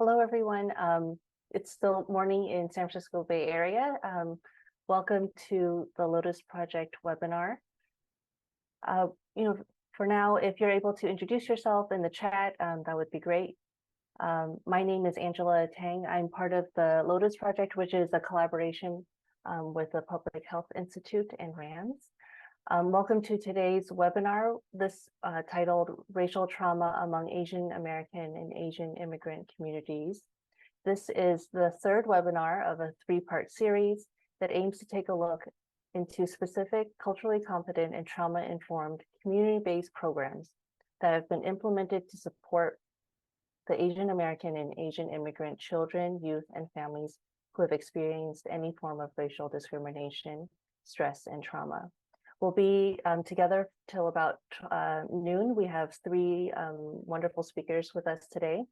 Hello, everyone. It's still morning in San Francisco Bay Area. Welcome to the Lotus Project webinar. For now, if you're able to introduce yourself in the chat, that would be great. My name is Angela Tang. I'm part of the Lotus Project, which is a collaboration with the Public Health Institute and RANDS. Welcome to today's webinar, this titled Racial Trauma Among Asian American and Asian Immigrant Communities. This is the third webinar of a three-part series that aims to take a look into specific culturally competent and trauma-informed community-based programs that have been implemented to support the Asian American and Asian immigrant children, youth, and families who have experienced any form of racial discrimination, stress, and trauma. We'll be together till about noon. We have three wonderful speakers with us today.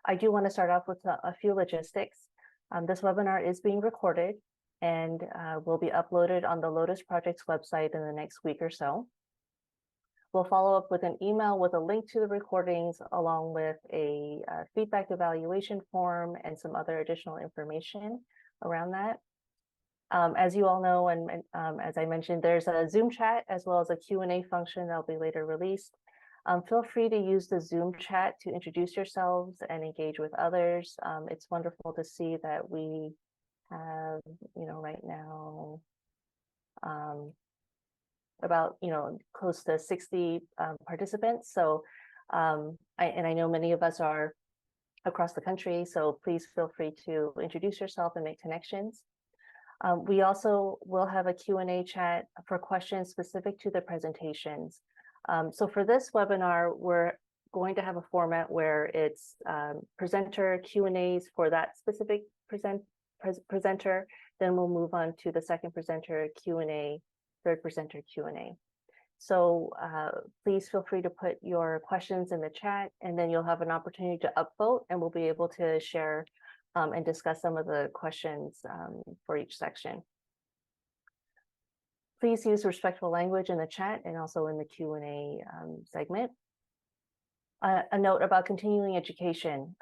I do want to start off with a few logistics. This webinar is being recorded and will be uploaded on the Lotus Project's website in the next week or so. We'll follow up with an email with a link to the recordings, along with a feedback evaluation form and some other additional information around that. As you all know, and as I mentioned, there's a Zoom chat as well as a Q&A function that'll be later released. Feel free to use the Zoom chat to introduce yourselves and engage with others. It's wonderful to see that we have, right now, about, close to 60 participants. So, I know many of us are across the country, so please feel free to introduce yourself and make connections. We also will have a Q&A chat for questions specific to the presentations. So for this webinar, we're going to have a format where it's presenter Q&As for that specific presenter. Then we'll move on to the second presenter Q&A, third presenter Q&A. So please feel free to put your questions in the chat, and then you'll have an opportunity to upvote, and we'll be able to share and discuss some of the questions for each section. Please use respectful language in the chat and also in the Q&A segment. A note about continuing education.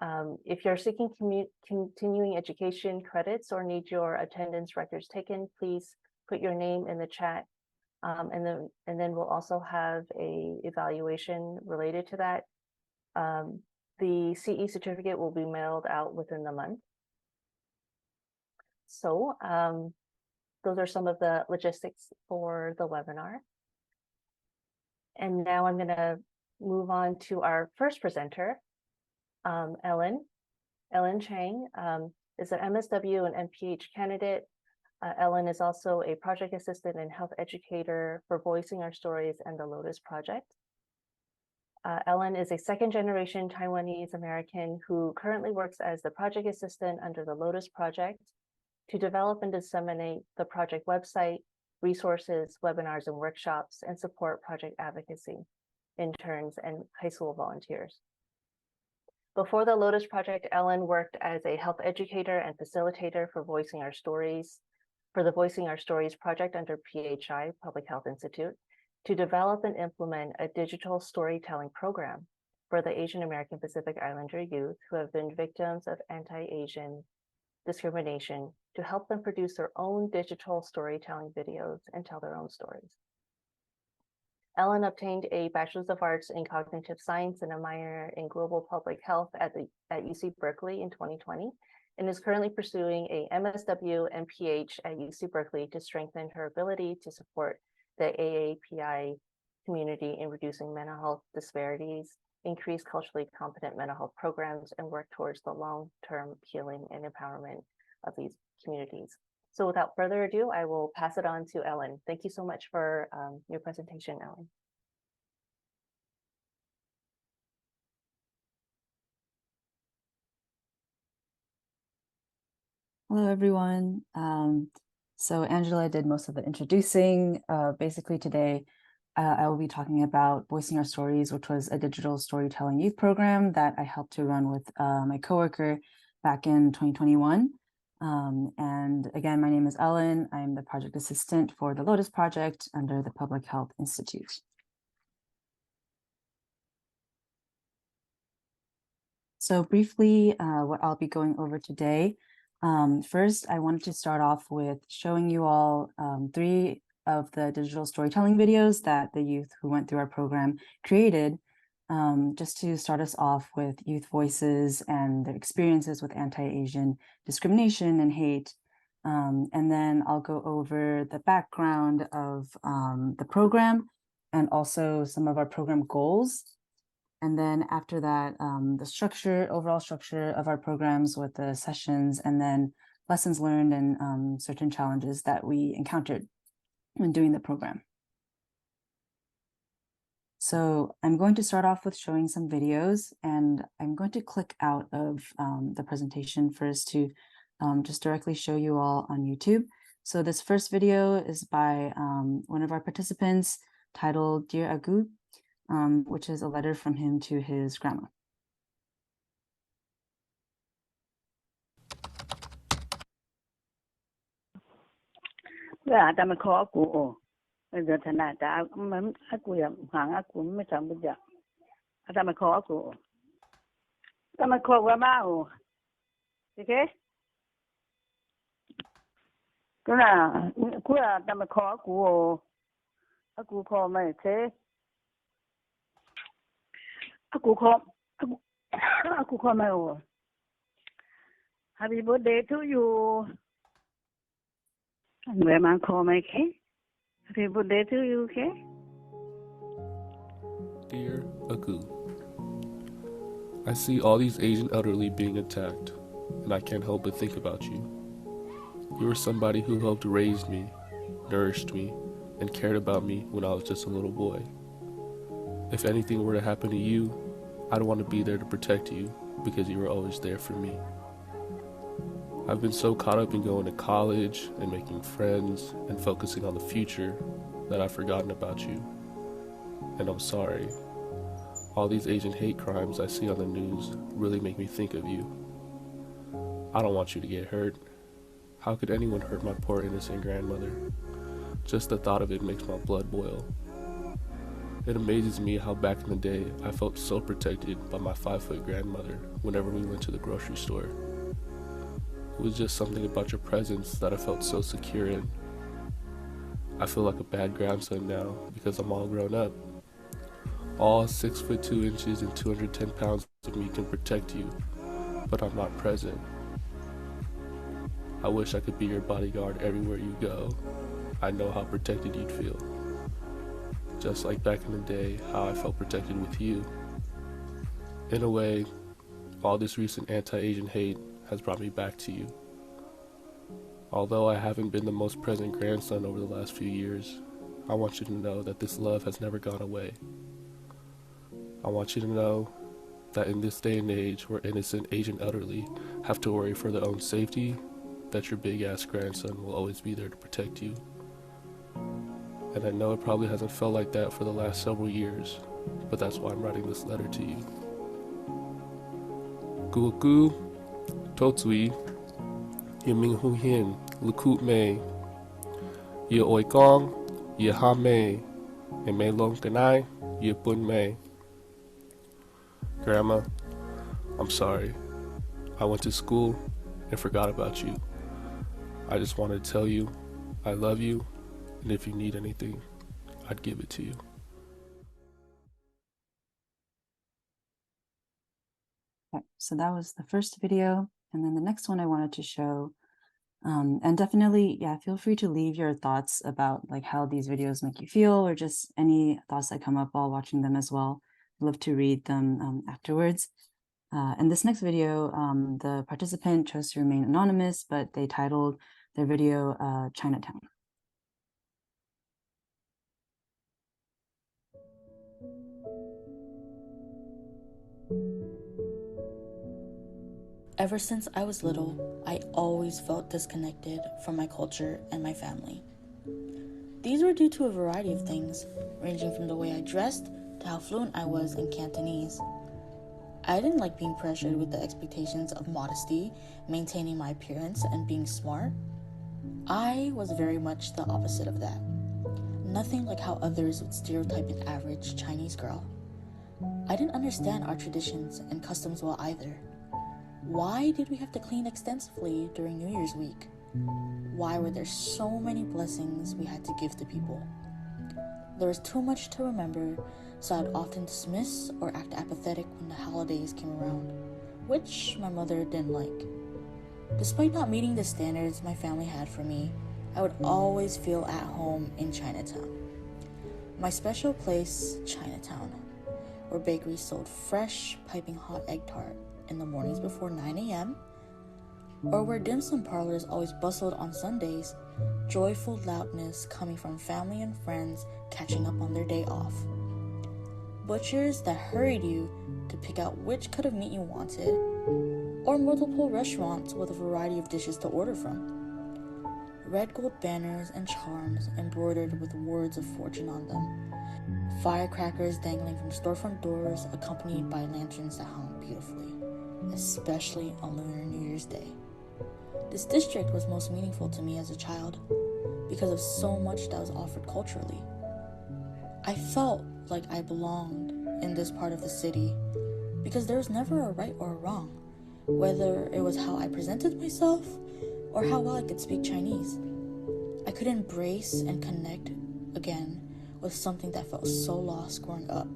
If you're seeking continuing education credits or need your attendance records taken, please put your name in the chat. And then we'll also have a evaluation related to that. The CE certificate will be mailed out within the month. So those are some of the logistics for the webinar. And now I'm going to move on to our first presenter, Ellen Chang is an MSW and MPH candidate. Ellen is also a project assistant and health educator for Voicing Our Stories and the Lotus Project. Ellen is a second-generation Taiwanese American who currently works as the project assistant under the Lotus Project to develop and disseminate the project website, resources, webinars, and workshops, and support project advocacy, interns, and high school volunteers. Before the Lotus Project, Ellen worked as a health educator and facilitator for Voicing Our Stories, for the Voicing Our Stories project under PHI, Public Health Institute, to develop and implement a digital storytelling program for the Asian American Pacific Islander youth who have been victims of anti-Asian discrimination, to help them produce their own digital storytelling videos and tell their own stories. Ellen obtained a Bachelor's of Arts in Cognitive Science and a minor in Global Public Health at UC Berkeley in 2020, and is currently pursuing a MSW and PH at UC Berkeley to strengthen her ability to support the AAAI community in reducing mental health disparities, increase culturally competent mental health programs, and work towards the long-term healing and empowerment of these communities. So without further ado, I will pass it on to Ellen. Thank you so much for your presentation, Ellen. Hello, everyone. So Angela did most of the introducing. Basically today, I will be talking about Voicing Our Stories, which was a digital storytelling youth program that I helped to run with my coworker back in 2021. And again, my name is Ellen. I'm the project assistant for the Lotus Project under the Public Health Institute. So briefly, what I'll be going over today. First, I wanted to start off with showing you all 3 of the digital storytelling videos that the youth who went through our program created, just to start us off with youth voices and their experiences with anti-Asian discrimination and hate. And then I'll go over the background of the program and also some of our program goals. And then after that, the overall structure of our programs with the sessions, and then lessons learned and certain challenges that we encountered when doing the program. So I'm going to start off with showing some videos, and I'm going to click out of the presentation first to just directly show you all on YouTube. So this first video is by one of our participants titled Dear Agu, which is a letter from him to his grandma. Dạ, ta mới khó của bây giờ thế này ta mình aku ya hàng aku mới chẳng bây giờ ta mới khó của ta mới khó qua bao ok cái là của ta mới khó của aku khó mấy thế aku khó mấy ô Happy birthday to you. Grandma call me, okay? Happy birthday to you, okay? Dear Agu, I see all these Asian elderly being attacked, and I can't help but think about you. You were somebody who helped raise me, nourished me, and cared about me when I was just a little boy. If anything were to happen to you, I'd want to be there to protect you because you were always there for me. I've been so caught up in going to college and making friends and focusing on the future that I've forgotten about you. And I'm sorry. All these Asian hate crimes I see on the news really make me think of you. I don't want you to get hurt. How could anyone hurt my poor innocent grandmother? Just the thought of it makes my blood boil. It amazes me how back in the day I felt so protected by my 5-foot grandmother whenever we went to the grocery store. It was just something about your presence that I felt so secure in. I feel like a bad grandson now because I'm all grown up. All 6 foot 2 inches and 210 pounds of me can protect you, but I'm not present. I wish I could be your bodyguard everywhere you go. I know how protected you'd feel. Just like back in the day, how I felt protected with you. In a way, all this recent anti-Asian hate has brought me back to you. Although I haven't been the most present grandson over the last few years, I want you to know that this love has never gone away. I want you to know that in this day and age where innocent Asian elderly have to worry for their own safety, that your big-ass grandson will always be there to protect you. And I know it probably hasn't felt like that for the last several years, but that's why I'm writing this letter to you. Guogu Totsui, Ye Ming Hu Hin, Lukut Mei, Ye Oi Gong, Ye Ha Mei, and Mei Long Ganai, Ye Bun Mei. Grandma, I'm sorry. I went to school and forgot about you. I just wanted to tell you I love you, and if you need anything, I'd give it to you. Okay, so that was the first video. And then the next one I wanted to show, and definitely, yeah, feel free to leave your thoughts about like how these videos make you feel, or just any thoughts that come up while watching them as well. I'd love to read them afterwards. And this next video, the participant chose to remain anonymous, but they titled their video Chinatown. Ever since I was little, I always felt disconnected from my culture and my family. These were due to a variety of things, ranging from the way I dressed to how fluent I was in Cantonese. I didn't like being pressured with the expectations of modesty, maintaining my appearance, and being smart. I was very much the opposite of that. Nothing like how others would stereotype an average Chinese girl. I didn't understand our traditions and customs well either. Why did we have to clean extensively during New Year's week? Why were there so many blessings we had to give to people? There was too much to remember, so I'd often dismiss or act apathetic when the holidays came around, which my mother didn't like. Despite not meeting the standards my family had for me, I would always feel at home in Chinatown. My special place, Chinatown, where bakeries sold fresh, piping hot egg tart in the mornings before 9 a.m., or where dim sum parlors always bustled on Sundays, joyful loudness coming from family and friends catching up on their day off. Butchers that hurried you to pick out which cut of meat you wanted, or multiple restaurants with a variety of dishes to order from. Red gold banners and charms embroidered with words of fortune on them. Firecrackers dangling from storefront doors accompanied by lanterns that hung beautifully, especially on Lunar New Year's Day. This district was most meaningful to me as a child because of so much that was offered culturally. I felt like I belonged in this part of the city because there was never a right or a wrong, whether it was how I presented myself or how well I could speak Chinese. I could embrace and connect again with something that felt so lost growing up.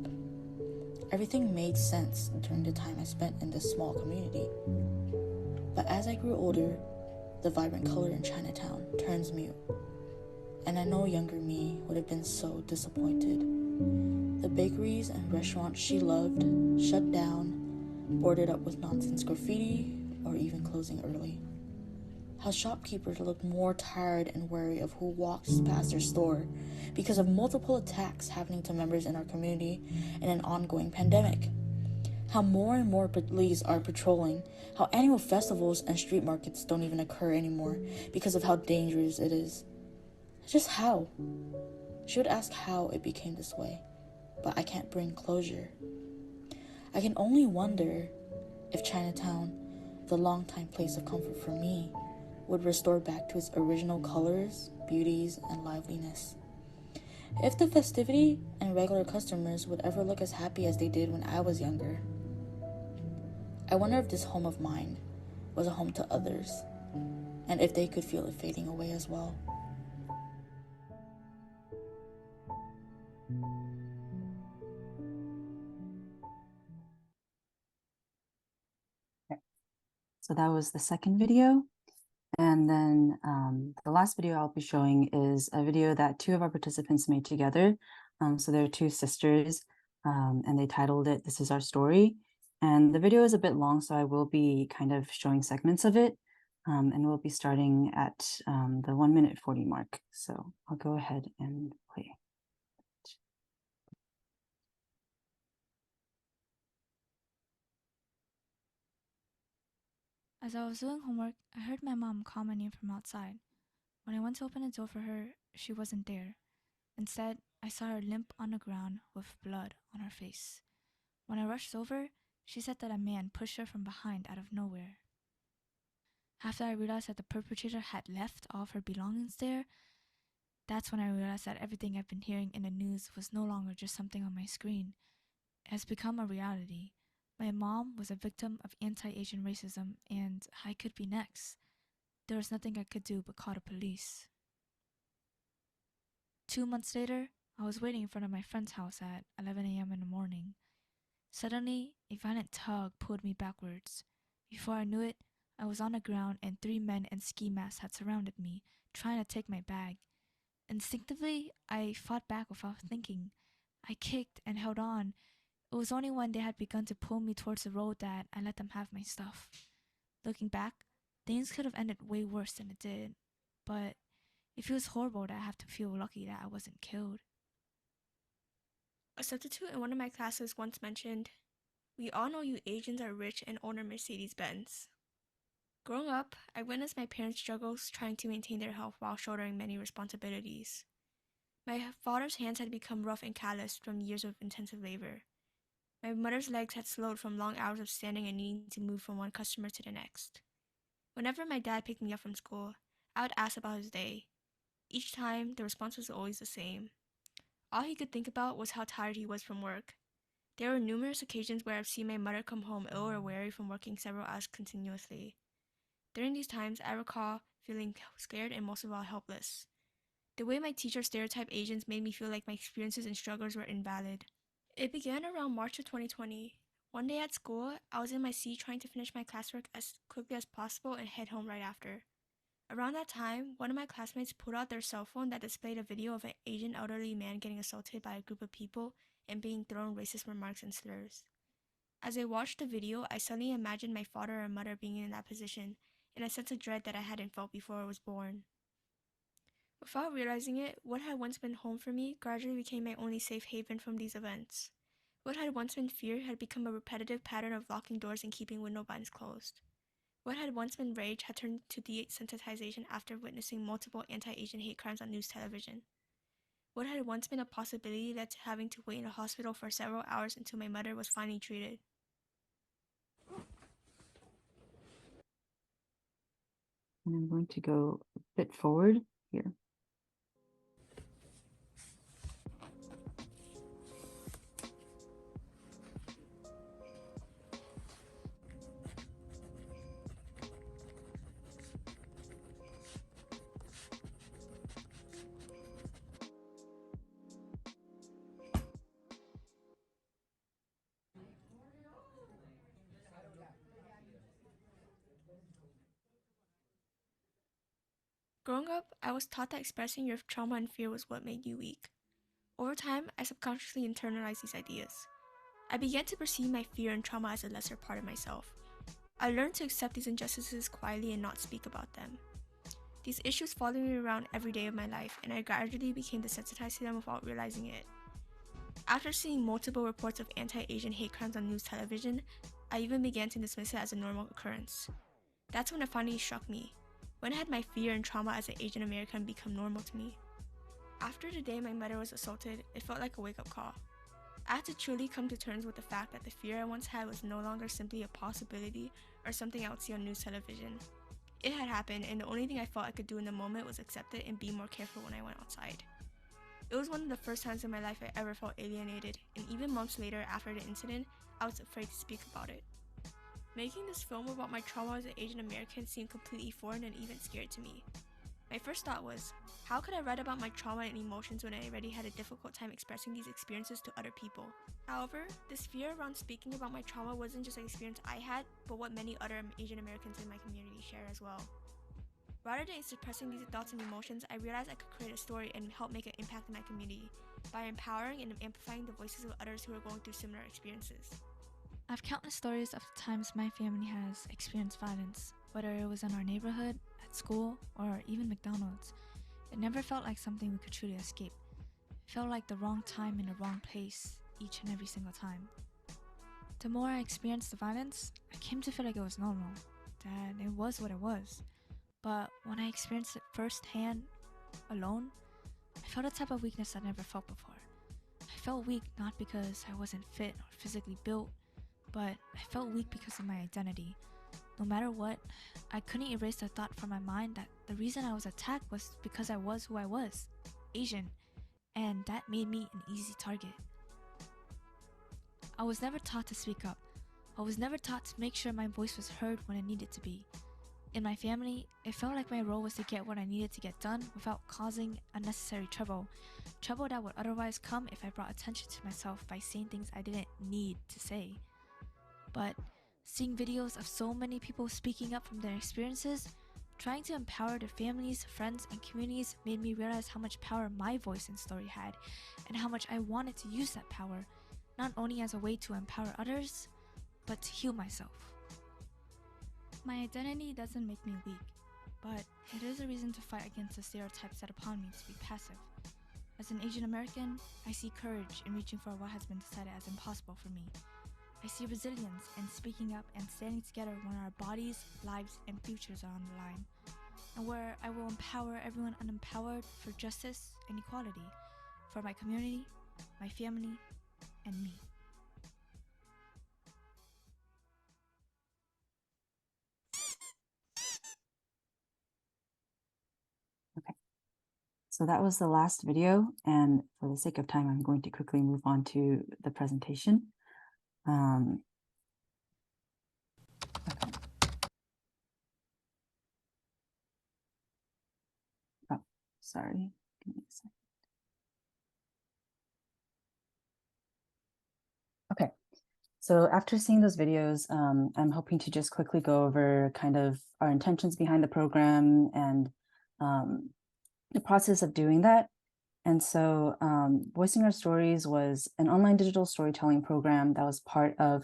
Everything made sense during the time I spent in this small community. But as I grew older, the vibrant color in Chinatown turns mute. And I know younger me would have been so disappointed. The bakeries and restaurants she loved shut down, boarded up with nonsense graffiti, or even closing early. How shopkeepers looked more tired and wary of who walks past their store because of multiple attacks happening to members in our community and an ongoing pandemic. How more and more police are patrolling, how annual festivals and street markets don't even occur anymore because of how dangerous it is. Just how? She would ask how it became this way, but I can't bring closure. I can only wonder if Chinatown, the longtime place of comfort for me, would restore back to its original colors, beauties, and liveliness. If the festivity and regular customers would ever look as happy as they did when I was younger. I wonder if this home of mine was a home to others, and if they could feel it fading away as well. So that was the second video. And then the last video I'll be showing is a video that two of our participants made together. So they're two sisters, and they titled it, "This Is Our Story." And the video is a bit long, so I will be kind of showing segments of it. And we'll be starting at the 1 minute 40 mark. So I'll go ahead and play. As I was doing homework, I heard my mom call my name from outside. When I went to open the door for her, she wasn't there. Instead, I saw her limp on the ground with blood on her face. When I rushed over, she said that a man pushed her from behind out of nowhere. After I realized that the perpetrator had left all of her belongings there, that's when I realized that everything I've been hearing in the news was no longer just something on my screen. It has become a reality. My mom was a victim of anti-Asian racism, and I could be next. There was nothing I could do but call the police. 2 months later, I was waiting in front of my friend's house at 11 a.m. in the morning. Suddenly, a violent tug pulled me backwards. Before I knew it, I was on the ground and 3 men in ski masks had surrounded me, trying to take my bag. Instinctively, I fought back without thinking. I kicked and held on. It was only when they had begun to pull me towards the road that I let them have my stuff. Looking back, things could have ended way worse than it did, but it feels horrible that I have to feel lucky that I wasn't killed. A substitute in one of my classes once mentioned, "We all know you Asians are rich and own a Mercedes-Benz." Growing up, I witnessed my parents' struggles trying to maintain their health while shouldering many responsibilities. My father's hands had become rough and calloused from years of intensive labor. My mother's legs had slowed from long hours of standing and needing to move from one customer to the next. Whenever my dad picked me up from school, I would ask about his day. Each time, the response was always the same. All he could think about was how tired he was from work. There were numerous occasions where I've seen my mother come home ill or weary from working several hours continuously. During these times, I recall feeling scared and most of all helpless. The way my teacher stereotyped Asians made me feel like my experiences and struggles were invalid. It began around March of 2020. One day at school, I was in my seat trying to finish my classwork as quickly as possible and head home right after. Around that time, one of my classmates pulled out their cell phone that displayed a video of an Asian elderly man getting assaulted by a group of people and being thrown racist remarks and slurs. As I watched the video, I suddenly imagined my father or mother being in that position, and a sense of dread that I hadn't felt before I was born. Without realizing it, what had once been home for me gradually became my only safe haven from these events. What had once been fear had become a repetitive pattern of locking doors and keeping window blinds closed. What had once been rage had turned to desensitization after witnessing multiple anti-Asian hate crimes on news television. What had once been a possibility led to having to wait in a hospital for several hours until my mother was finally treated. And I'm going to go a bit forward here. Growing up, I was taught that expressing your trauma and fear was what made you weak. Over time, I subconsciously internalized these ideas. I began to perceive my fear and trauma as a lesser part of myself. I learned to accept these injustices quietly and not speak about them. These issues followed me around every day of my life, and I gradually became desensitized to them without realizing it. After seeing multiple reports of anti-Asian hate crimes on news television, I even began to dismiss it as a normal occurrence. That's when it finally struck me. When had my fear and trauma as an Asian American become normal to me? After the day my mother was assaulted, it felt like a wake-up call. I had to truly come to terms with the fact that the fear I once had was no longer simply a possibility or something I would see on news television. It had happened, and the only thing I felt I could do in the moment was accept it and be more careful when I went outside. It was one of the first times in my life I ever felt alienated, and even months later after the incident, I was afraid to speak about it. Making this film about my trauma as an Asian American seemed completely foreign and even scary to me. My first thought was, how could I write about my trauma and emotions when I already had a difficult time expressing these experiences to other people? However, this fear around speaking about my trauma wasn't just an experience I had, but what many other Asian Americans in my community share as well. Rather than suppressing these thoughts and emotions, I realized I could create a story and help make an impact in my community by empowering and amplifying the voices of others who are going through similar experiences. I have countless stories of the times my family has experienced violence, whether it was in our neighborhood, at school, or even McDonald's. It never felt like something we could truly escape. It felt like the wrong time in the wrong place each and every single time. The more I experienced the violence, I came to feel like it was normal, that it was what it was. But when I experienced it firsthand, alone, I felt a type of weakness I never felt before. I felt weak not because I wasn't fit or physically built, but I felt weak because of my identity. No matter what, I couldn't erase the thought from my mind that the reason I was attacked was because I was who I was, Asian, and that made me an easy target. I was never taught to speak up. I was never taught to make sure my voice was heard when it needed to be. In my family, it felt like my role was to get what I needed to get done without causing unnecessary trouble that would otherwise come if I brought attention to myself by saying things I didn't need to say. But seeing videos of so many people speaking up from their experiences, trying to empower their families, friends, and communities made me realize how much power my voice and story had, and how much I wanted to use that power, not only as a way to empower others, but to heal myself. My identity doesn't make me weak, but it is a reason to fight against the stereotypes set upon me to be passive. As an Asian American, I see courage in reaching for what has been decided as impossible for me. I see resilience in speaking up and standing together when our bodies, lives, and futures are on the line, and where I will empower everyone unempowered for justice and equality, for my community, my family, and me. So that was the last video, and for the sake of time, I'm going to quickly move on to the presentation. Okay. Oh, sorry. Give me a second. Okay. So after seeing those videos, I'm hoping to just quickly go over kind of our intentions behind the program and the process of doing that. And so Voicing Our Stories was an online digital storytelling program that was part of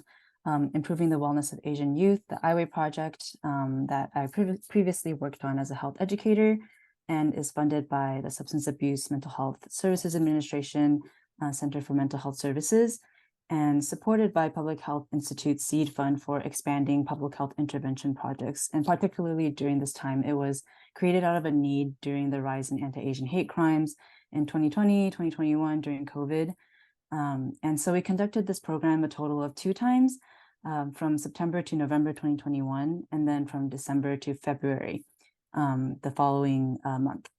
Improving the Wellness of Asian Youth, the IWAY project that I previously worked on as a health educator, and is funded by the Substance Abuse Mental Health Services Administration Center for Mental Health Services, and supported by Public Health Institute's seed fund for expanding public health intervention projects. And particularly during this time, it was created out of a need during the rise in anti-Asian hate crimes in 2020, 2021 during COVID. And so we conducted this program a total of 2 times, from September to November 2021, and then from December to February the following month.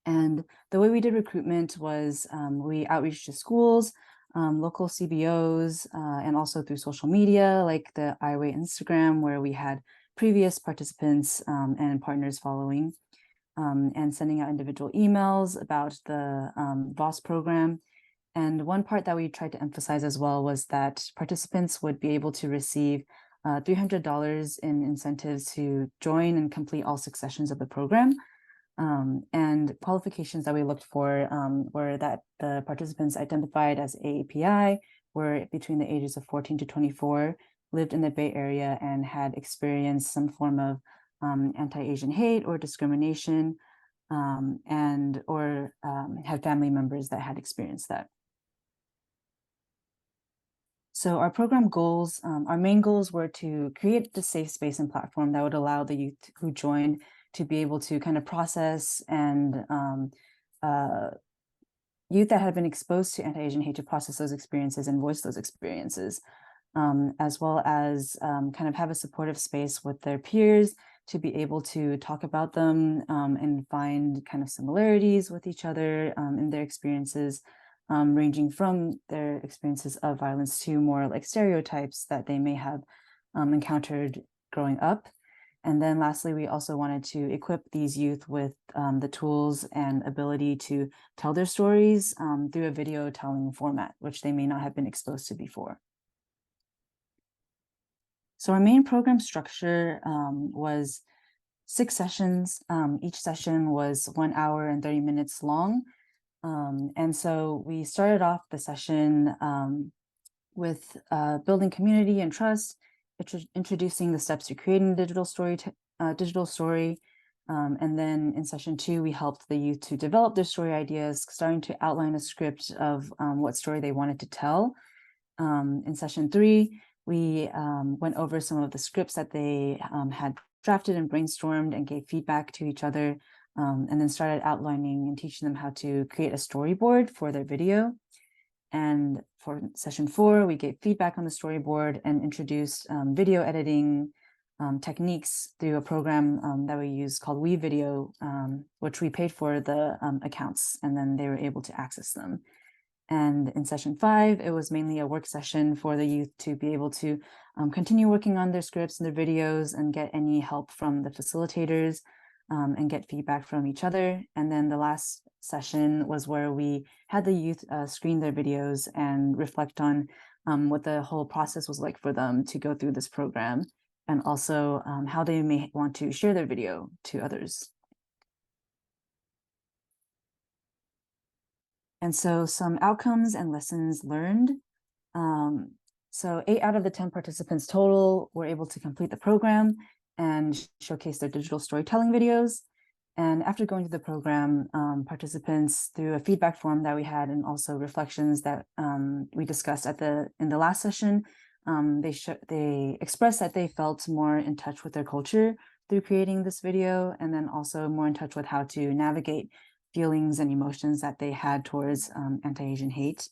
And the way we did recruitment was we outreach to schools, local CBOs, and also through social media like the IWAY Instagram, where we had previous participants and partners following, and sending out individual emails about the VOS program. And one part that we tried to emphasize as well was that participants would be able to receive $300 in incentives to join and complete all 6 sessions of the program. And qualifications that we looked for were that the participants identified as AAAI were between the ages of 14 to 24, lived in the Bay Area, and had experienced some form of anti-Asian hate or discrimination, and or had family members that had experienced that. So our program goals, our main goals were to create the safe space and platform that would allow the youth who joined to be able to kind of process and youth that had been exposed to anti-Asian hate to process those experiences and voice those experiences, as well as kind of have a supportive space with their peers to be able to talk about them and find kind of similarities with each other in their experiences, ranging from their experiences of violence to more like stereotypes that they may have encountered growing up. And then lastly, we also wanted to equip these youth with the tools and ability to tell their stories through a video telling format, which they may not have been exposed to before. So our main program structure was 6 sessions. Each session was 1 hour and 30 minutes long. And so we started off the session with building community and trust, introducing the steps to creating a digital story. And then in session 2, we helped the youth to develop their story ideas, starting to outline a script of what story they wanted to tell. In session 3, we went over some of the scripts that they had drafted and brainstormed and gave feedback to each other, and then started outlining and teaching them how to create a storyboard for their video. And for session 4, we gave feedback on the storyboard and introduced video editing techniques through a program that we use called WeVideo, which we paid for the accounts, and then they were able to access them. And in session 5, it was mainly a work session for the youth to be able to continue working on their scripts and their videos and get any help from the facilitators and get feedback from each other. And then the last session was where we had the youth screen their videos and reflect on what the whole process was like for them to go through this program, and also how they may want to share their video to others. And so some outcomes and lessons learned. So 8 out of the 10 participants total were able to complete the program and showcase their digital storytelling videos. And after going through the program, participants, through a feedback form that we had and also reflections that we discussed in the last session, they expressed that they felt more in touch with their culture through creating this video, and then also more in touch with how to navigate feelings and emotions that they had towards anti-Asian hate.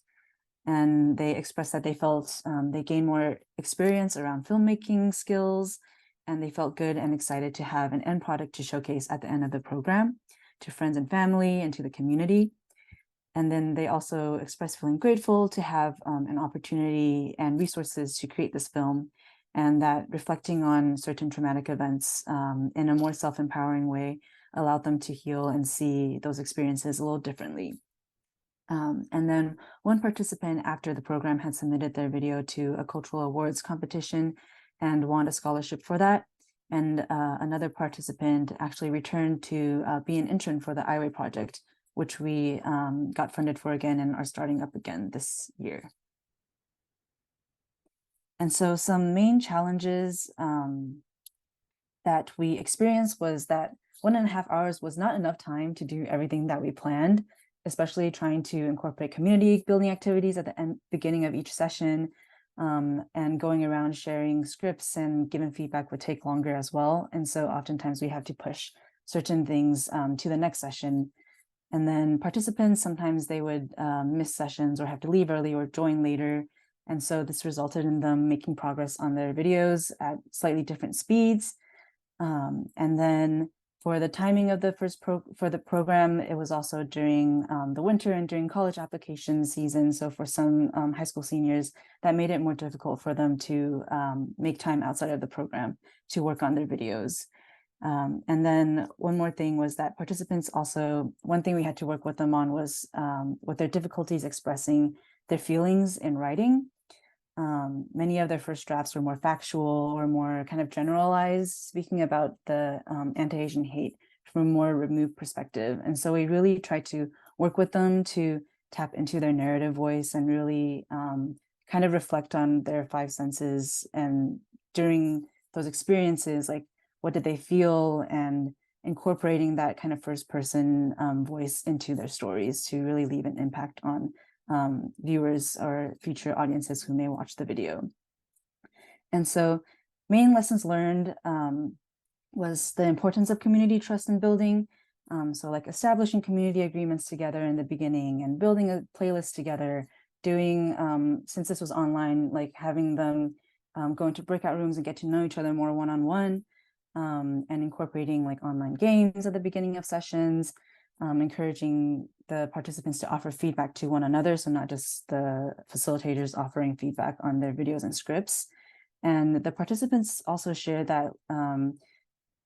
And they expressed that they felt they gained more experience around filmmaking skills, and they felt good and excited to have an end product to showcase at the end of the program to friends and family and to the community. And then they also expressed feeling grateful to have an opportunity and resources to create this film, and that reflecting on certain traumatic events in a more self-empowering way allowed them to heal and see those experiences a little differently. And then one participant after the program had submitted their video to a cultural awards competition and won a scholarship for that. And another participant actually returned to be an intern for the IWay project, which we got funded for again and are starting up again this year. And so some main challenges that we experienced was that 1.5 hours was not enough time to do everything that we planned, especially trying to incorporate community building activities at the beginning of each session, and going around sharing scripts and giving feedback would take longer as well. And so oftentimes we have to push certain things to the next session. And then participants, sometimes they would miss sessions or have to leave early or join later. And so this resulted in them making progress on their videos at slightly different speeds. And then for the timing of the for the program, it was also during the winter and during college application season. So for some high school seniors, that made it more difficult for them to make time outside of the program to work on their videos. And then one more thing was that participants also, one thing we had to work with them on was with their difficulties expressing their feelings in writing. Many of their first drafts were more factual or more kind of generalized, speaking about the anti-Asian hate from a more removed perspective. And so we really tried to work with them to tap into their narrative voice and really kind of reflect on their five senses. And during those experiences, like, what did they feel, and incorporating that kind of first person voice into their stories to really leave an impact on viewers or future audiences who may watch the video. And so main lessons learned was the importance of community trust and building. So like establishing community agreements together in the beginning and building a playlist together, doing, since this was online, like having them go into breakout rooms and get to know each other more one-on-one, and incorporating like online games at the beginning of sessions, encouraging the participants to offer feedback to one another, so not just the facilitators offering feedback on their videos and scripts. And the participants also shared that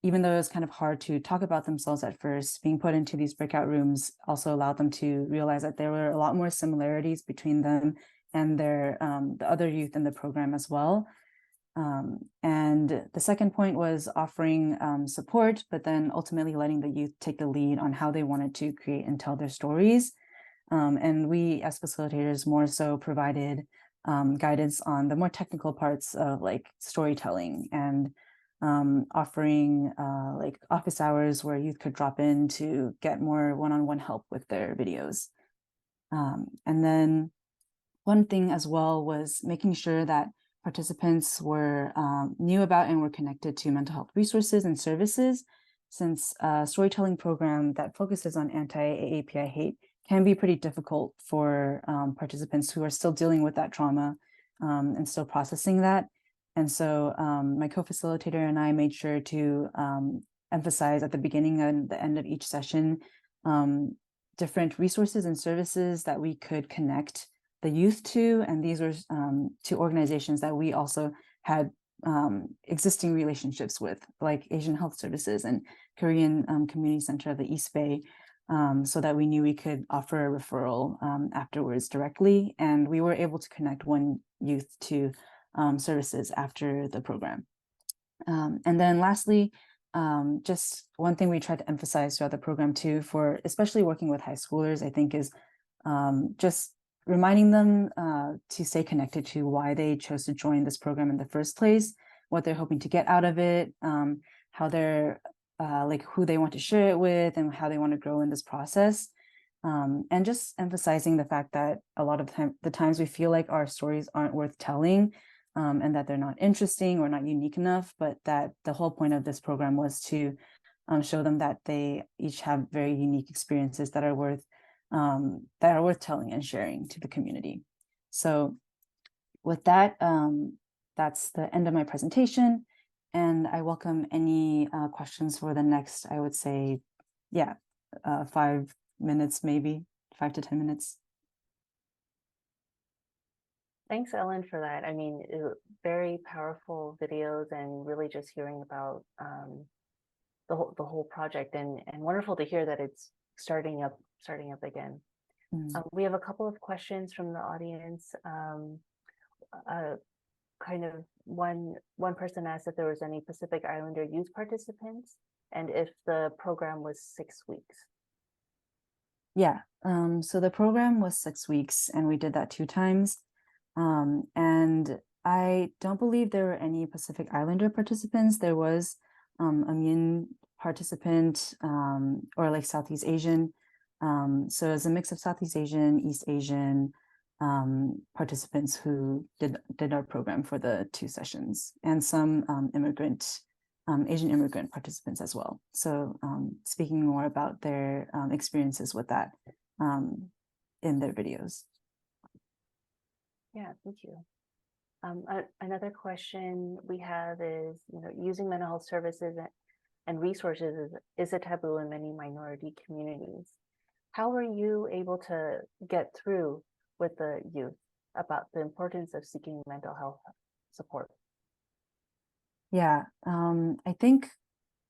even though it was kind of hard to talk about themselves at first, being put into these breakout rooms also allowed them to realize that there were a lot more similarities between them and their the other youth in the program as well. And the second point was offering support, but then ultimately letting the youth take the lead on how they wanted to create and tell their stories. And we as facilitators more so provided guidance on the more technical parts of like storytelling, and offering like office hours where youth could drop in to get more one-on-one help with their videos. And then one thing as well was making sure that participants were knew about and were connected to mental health resources and services, since a storytelling program that focuses on anti-AAPI hate can be pretty difficult for participants who are still dealing with that trauma and still processing that. And so my co-facilitator and I made sure to emphasize at the beginning and the end of each session different resources and services that we could connect the youth to, and these were to organizations that we also had existing relationships with, like Asian Health Services and Korean Community Center of the East Bay, so that we knew we could offer a referral afterwards directly, and we were able to connect one youth to services after the program. And then lastly, just one thing we tried to emphasize throughout the program too, for especially working with high schoolers, I think is just reminding them to stay connected to why they chose to join this program in the first place, what they're hoping to get out of it, how they're like who they want to share it with, and how they want to grow in this process. And just emphasizing the fact that a lot of the times we feel like our stories aren't worth telling, and that they're not interesting or not unique enough, but that the whole point of this program was to show them that they each have very unique experiences that are worth telling and sharing to the community. So with that, that's the end of my presentation, and I welcome any questions for the next, I would say, 5 minutes maybe. 5 to 10 minutes. Thanks, Ellen, for that. I mean, very powerful videos, and really just hearing about the whole project, and wonderful to hear that it's starting up again. We have a couple of questions from the audience. Kind of one person asked if there was any Pacific Islander youth participants, and if the program was 6 weeks. Yeah, so the program was 6 weeks, and we did that 2 times. And I don't believe there were any Pacific Islander participants. There was a Min participant, or like Southeast Asian. So it was a mix of Southeast Asian, East Asian participants who did our program for the 2 sessions, and some Asian immigrant participants as well. So speaking more about their experiences with that in their videos. Yeah, thank you. Another question we have is, using mental health services and resources is a taboo in many minority communities. How were you able to get through with the youth about the importance of seeking mental health support? Yeah, I think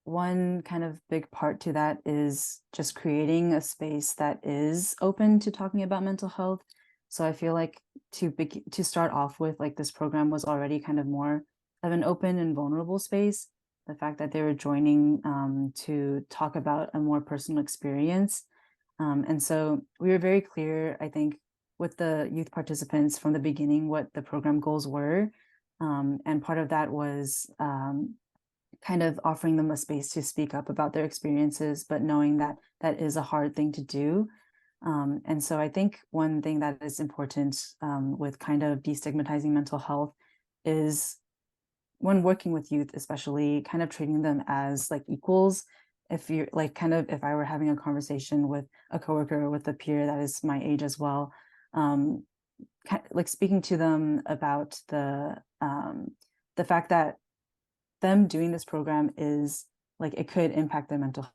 one kind of big part to that is just creating a space that is open to talking about mental health. So I feel like to start off with, like, this program was already kind of more of an open and vulnerable space. The fact that they were joining to talk about a more personal experience. And so we were very clear, I think, with the youth participants from the beginning what the program goals were. And part of that was kind of offering them a space to speak up about their experiences, but knowing that that is a hard thing to do. And so I think one thing that is important with kind of destigmatizing mental health is, when working with youth, especially, kind of treating them as like equals. If you're like, kind of, if I were having a conversation with a coworker or with a peer that is my age as well, like speaking to them about the fact that them doing this program is like, it could impact their mental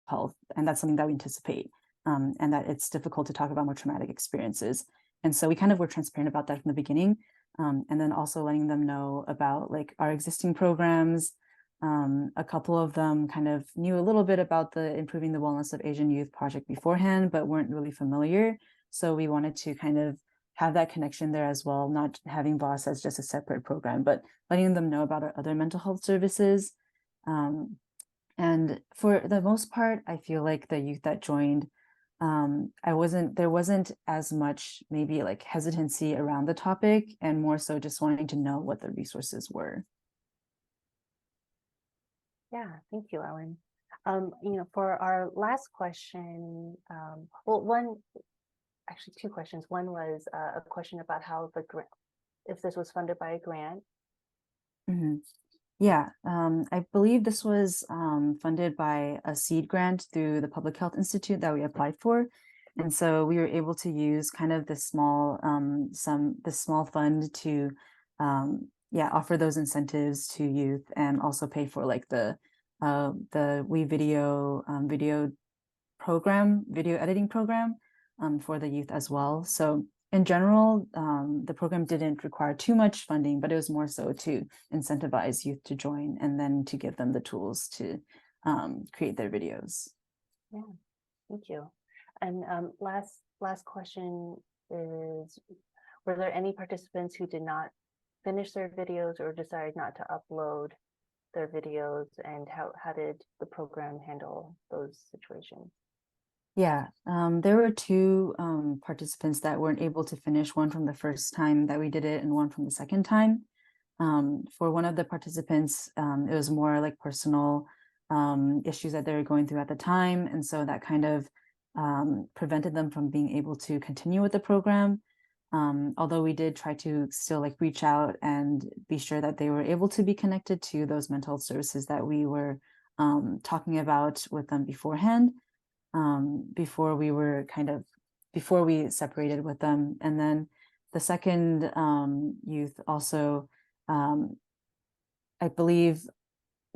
health, and that's something that we anticipate, and that it's difficult to talk about more traumatic experiences. And so we kind of were transparent about that from the beginning, and then also letting them know about like our existing programs. A couple of them kind of knew a little bit about the Improving the Wellness of Asian Youth project beforehand, but weren't really familiar. So we wanted to kind of have that connection there as well, not having VOS as just a separate program, but letting them know about our other mental health services. And for the most part, I feel like the youth that joined, there wasn't as much maybe like hesitancy around the topic, and more so just wanting to know what the resources were. Yeah, thank you, Ellen. For our last question, actually 2 questions. One was a question about how the grant, if this was funded by a grant. Mm-hmm. Yeah, I believe this was funded by a seed grant through the Public Health Institute that we applied for. And so we were able to use kind of this small fund to offer those incentives to youth, and also pay for like the video editing program for the youth as well. So in general, the program didn't require too much funding, but it was more so to incentivize youth to join, and then to give them the tools to create their videos. Yeah, thank you. And last question is, were there any participants who did not finish their videos or decided not to upload their videos, and how did the program handle those situations? Yeah, there were 2 participants that weren't able to finish, one from the first time that we did it and one from the second time. For one of the participants, it was more like personal issues that they were going through at the time, and so that kind of prevented them from being able to continue with the program. Although we did try to still like reach out and be sure that they were able to be connected to those mental health services that we were talking about with them beforehand, before we separated with them. And then the second youth also, I believe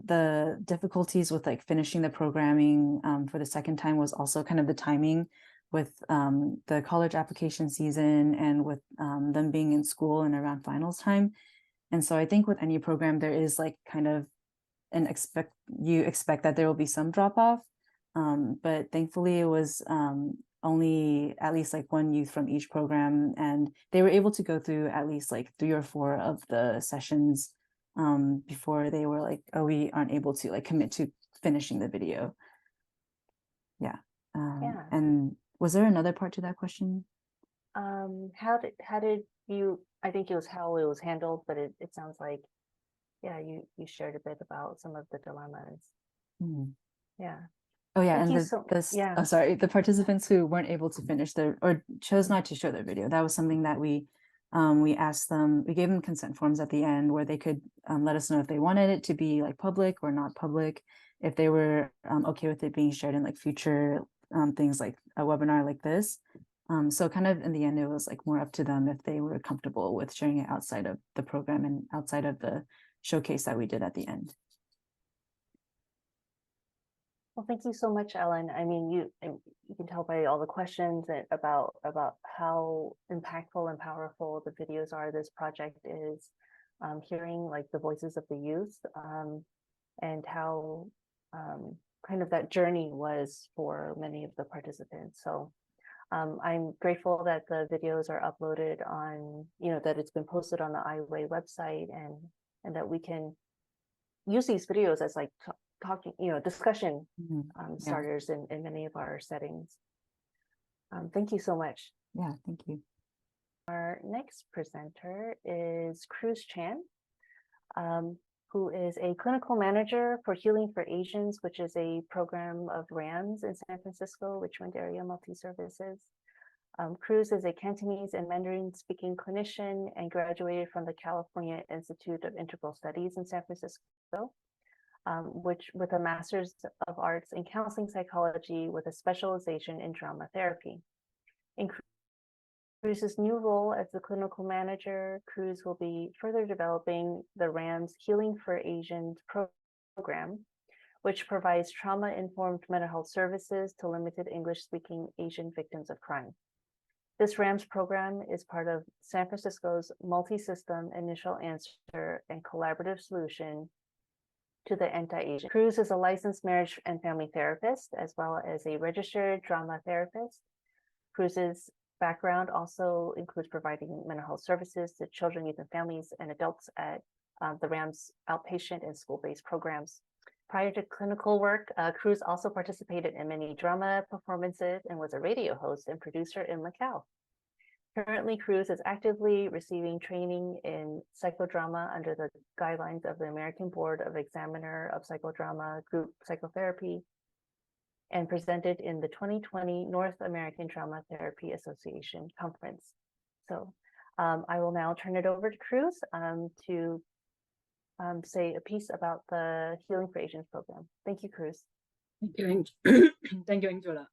the difficulties with like finishing the programming for the second time was also kind of the timing with the college application season and with them being in school and around finals time. And so I think with any program, there is like kind of you expect that there will be some drop off. But thankfully it was only at least like one youth from each program, and they were able to go through at least like 3 or 4 of the sessions before they were like, oh, we aren't able to like commit to finishing the video. Yeah. And was there another part to that question? How did you, I think it was how it was handled, but it sounds like, yeah, you shared a bit about some of the dilemmas. Yeah. Oh yeah, Thank and you sorry, the participants who weren't able to finish or chose not to show their video, that was something that we asked them, we gave them consent forms at the end where they could let us know if they wanted it to be like public or not public, if they were okay with it being shared in like future things like a webinar like this. So kind of in the end, it was like more up to them if they were comfortable with sharing it outside of the program and outside of the showcase that we did at the end. Well, thank you so much, Ellen. I mean, you can tell by all the questions about how impactful and powerful the videos are. This project is hearing like the voices of the youth and how kind of that journey was for many of the participants. So I'm grateful that the videos are uploaded on, that it's been posted on the IWA website and that we can use these videos as like talking, discussion starters in many of our settings. Thank you so much. Yeah, thank you. Our next presenter is Cruz Chang, who is a clinical manager for Healing for Asians, which is a program of RAMS in San Francisco, Richmond area multi-services. Cruz is a Cantonese and Mandarin speaking clinician and graduated from the California Institute of Integral Studies in San Francisco, which with a Master's of Arts in Counseling Psychology with a specialization in drama therapy. In Cruz's new role as the clinical manager, Cruz will be further developing the RAMS Healing for Asians program, which provides trauma-informed mental health services to limited English-speaking Asian victims of crime. This RAMS program is part of San Francisco's multi-system initial answer and collaborative solution to the anti-Asian. Cruz is a licensed marriage and family therapist, as well as a registered drama therapist. Cruz's background also includes providing mental health services to children, youth, and families and adults at the RAMS outpatient and school-based programs. Prior to clinical work, Cruz also participated in many drama performances and was a radio host and producer in Macau. Currently, Cruz is actively receiving training in psychodrama under the guidelines of the American Board of Examiner of Psychodrama Group Psychotherapy and presented in the 2020 North American Drama Therapy Association Conference. So I will now turn it over to Cruz to say a piece about the Healing for Asians program. Thank you, Cruz. Thank you, thank you, Angela.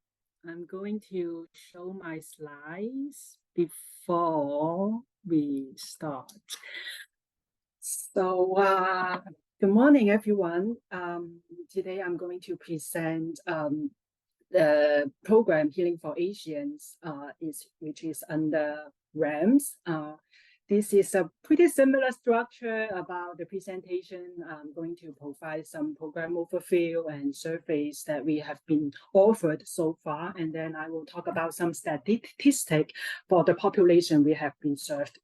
I'm going to show my slides before we start. So, good morning, everyone. Today I'm going to present the program Healing for Asians, which is under RAMS. This is a pretty similar structure about the presentation. I'm going to provide some program overview and surveys that we have been offered so far. And then I will talk about some statistic for the population we have been served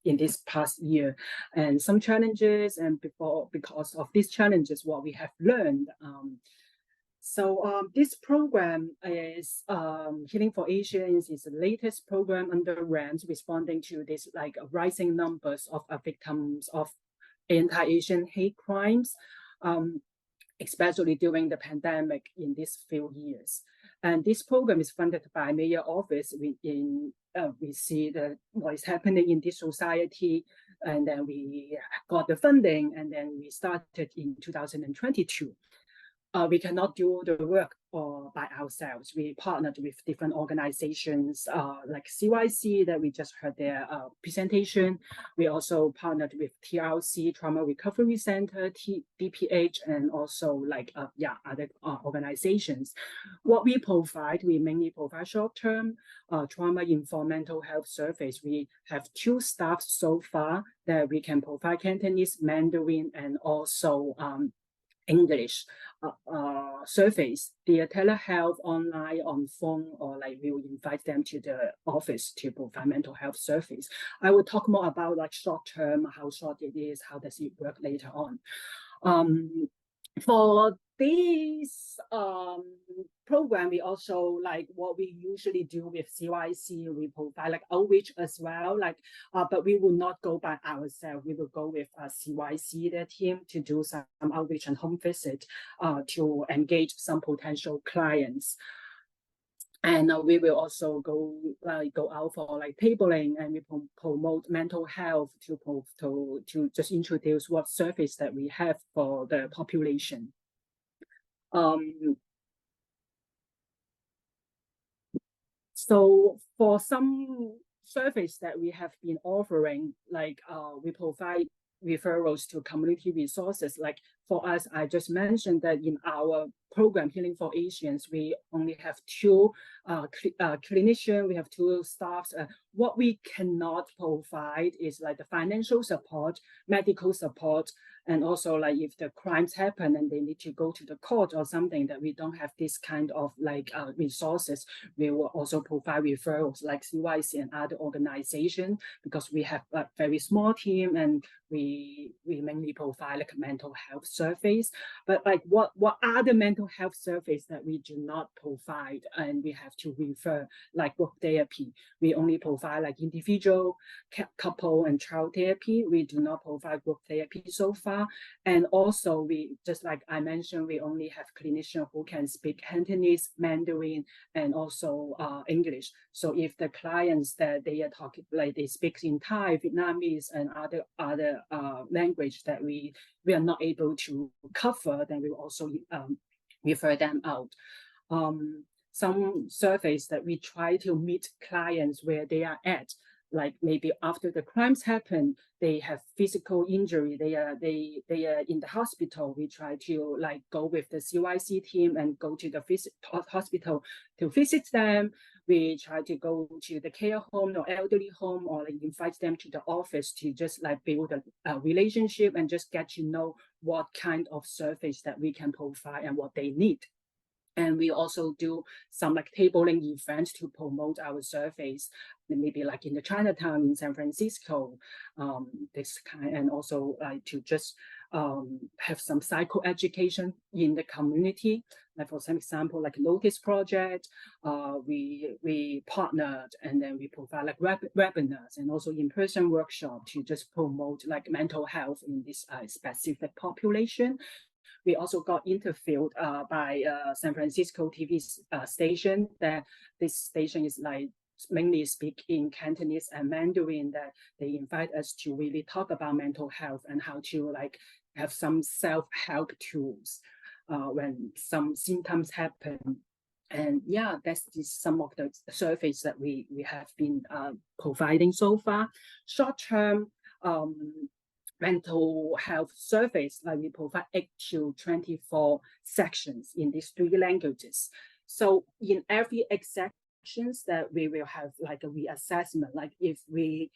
in this past year and some challenges, and because of these challenges, what we have learned. So this program is Healing for Asians is the latest program under RAMS, responding to this like rising numbers of victims of anti-Asian hate crimes, especially during the pandemic in these few years. And this program is funded by Mayor Office. We see what is happening in this society, and then we got the funding, and then we started in 2022. we cannot do the work by ourselves. We partnered with different organizations like CYC that we just heard their presentation. We also partnered with TRC, Trauma Recovery Center, DPH, and also like other organizations. What we provide, we mainly provide short-term trauma-informed mental health service. We have 2 staffs so far that we can provide Cantonese, Mandarin, and also English surface, the telehealth online, on phone, or like we will invite them to the office to provide mental health service. I will talk more about like short term, how short it is, how does it work later on. For this program, we also like what we usually do with CYC, we provide like outreach as well, like but we will not go by ourselves. We will go with CYC, their team, to do some outreach and home visit to engage some potential clients. And we will also go out for like tabling, and we promote mental health to just introduce what service that we have for the population. So for some service that we have been offering, like we provide referrals to community resources. Like for us, I just mentioned that in our program, Healing for Asians, we only have 2 clinicians, we have 2 staffs. What we cannot provide is like the financial support, medical support, and also like if the crimes happen and they need to go to the court or something, that we don't have this kind of like resources. We will also provide referrals like CYC and other organizations, because we have a very small team, and we mainly provide like mental health service. But like what are the mental health service that we do not provide and we have to refer, like group therapy? We only provide like individual, couple, and child therapy. We do not provide group therapy so far. And also, we, just like I mentioned, we only have clinicians who can speak Cantonese, Mandarin, and also English. So if the clients that they are talking, like they speak in Thai, Vietnamese, and other language that we are not able to cover, then we will also refer them out. Some surveys that we try to meet clients where they are at, like maybe after the crimes happen, they have physical injury, they are in the hospital. We try to like go with the CYC team and go to the hospital to visit them. We try to go to the care home or elderly home, or like invite them to the office to just like build a relationship and just get to know what kind of service that we can provide and what they need. And we also do some like tabling events to promote our surveys, maybe like in the Chinatown in San Francisco, this kind, and also like to just have some psychoeducation in the community. Like for some example, like Lotus project, we partnered, and then we provide like webinars and also in-person workshop to just promote like mental health in this specific population. We also got interviewed by San Francisco TV station, that this station is like mainly speak in Cantonese and Mandarin, that they invite us to really talk about mental health and how to like have some self-help tools when some symptoms happen. And yeah, that's just some of the surveys that we have been providing so far. Short-term mental health service, like we provide 8 to 24 sections in these 3 languages. So in every 8 sections that we will have like a reassessment, like if we